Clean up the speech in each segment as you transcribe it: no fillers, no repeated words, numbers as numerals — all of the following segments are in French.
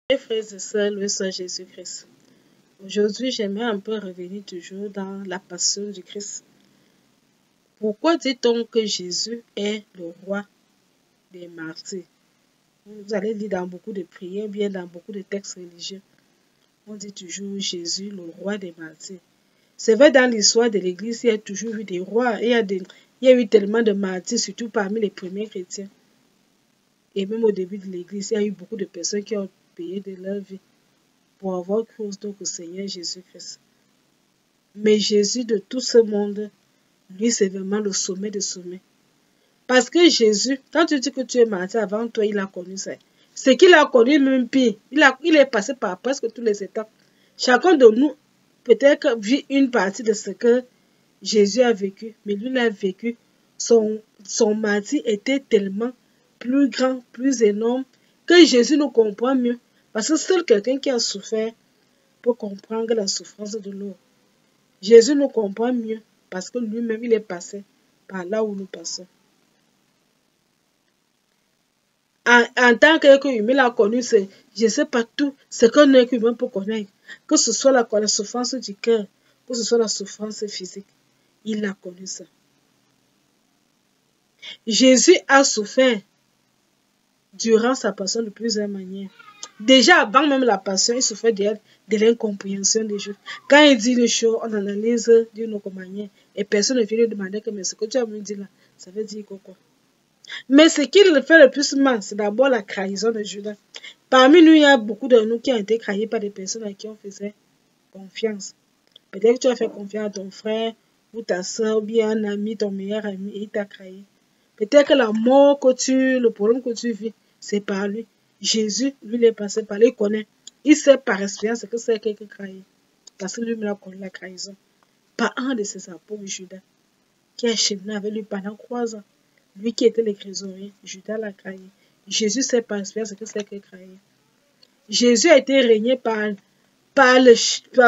Mes frères et sœurs, le Seigneur Jésus-Christ. Aujourd'hui, j'aimerais un peu revenir toujours dans la passion du Christ. Pourquoi dit-on que Jésus est le roi des martyrs? Vous allez lire dans beaucoup de prières, bien dans beaucoup de textes religieux. On dit toujours Jésus, le roi des martyrs. C'est vrai, dans l'histoire de l'Église, il y a toujours eu des rois. Il y a eu tellement de martyrs, surtout parmi les premiers chrétiens. Et même au début de l'Église, il y a eu beaucoup de personnes qui ont payé de leur vie pour avoir cru au Seigneur Jésus-Christ. Mais Jésus de tout ce monde, lui, c'est vraiment le sommet des sommets. Parce que Jésus, quand tu dis que tu es martyr, avant toi, il a connu ça. C'est qu'il a connu même pire. Il est passé par presque tous les étapes. Chacun de nous, peut-être, vit une partie de ce que Jésus a vécu. Mais lui, il a vécu. Son martyr était tellement plus grand, plus énorme, que Jésus nous comprend mieux. Parce que seul quelqu'un qui a souffert peut comprendre la souffrance de l'autre. Jésus nous comprend mieux parce que lui-même, il est passé par là où nous passons. En tant qu'être humain, il a connu, je ne sais pas tout ce qu'un être humain peut connaître. Que ce soit la souffrance du cœur, que ce soit la souffrance physique. Il a connu ça. Jésus a souffert durant sa passion de plusieurs manières. Déjà avant même la passion, il souffrait de l'incompréhension des Juifs. Quand il dit une chose, on analyse d'une autre manière. Et personne ne vient lui demander que mais ce que tu as me dit là, ça veut dire quoi? Mais ce qui le fait le plus mal, c'est d'abord la trahison de Judas. Parmi nous, il y a beaucoup de nous qui ont été trahis par des personnes à qui on faisait confiance. Peut-être que tu as fait confiance à ton frère ou ta soeur ou bien un ami, ton meilleur ami, et il t'a trahi. Peut-être que la mort le problème que tu vis, c'est par lui. Jésus, lui, il est passé par lui, il connaît. Il sait par expérience ce que c'est quelqu'un trahi. Parce que lui, il a connu la trahison. Par un de ses apôtres, Judas, qui a cheminé avec lui pendant 3 ans. Lui qui était le trésorier, Judas l'a trahi. Jésus sait par expérience ce que c'est que trahi. Jésus a été régné par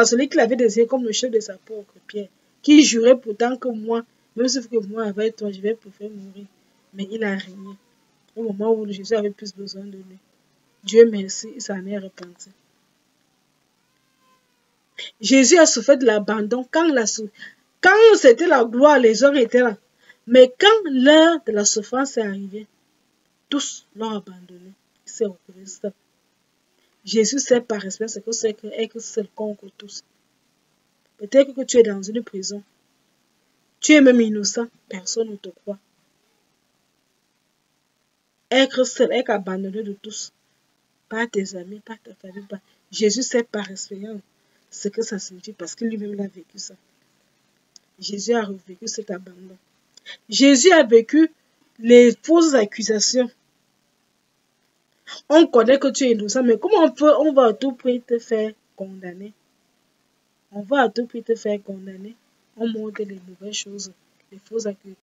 celui qu'il avait désigné comme le chef de sa propre Pierre, qui jurait pourtant que moi, même si que moi avec toi, je vais préférer mourir. Mais il a régné au moment où Jésus avait plus besoin de lui. Dieu merci, il s'en est repenti. Jésus a souffert de l'abandon quand c'était la gloire, les gens étaient là. Mais quand l'heure de la souffrance est arrivée, tous l'ont abandonné. Il s'est retrouvé seul. Jésus sait par expérience ce que c'est qu'être seul contre tous. Peut-être que tu es dans une prison. Tu es même innocent. Personne ne te croit. Être seul, être abandonné de tous. Pas tes amis, pas ta famille. Pas. Jésus sait par expérience ce que ça signifie parce que lui-même a vécu ça. Jésus a revécu cet abandon. Jésus a vécu les fausses accusations. On connaît que tu es innocent, mais comment on va à tout prix te faire condamner? On va à tout prix te faire condamner. On montre les mauvaises choses, les fausses accusations.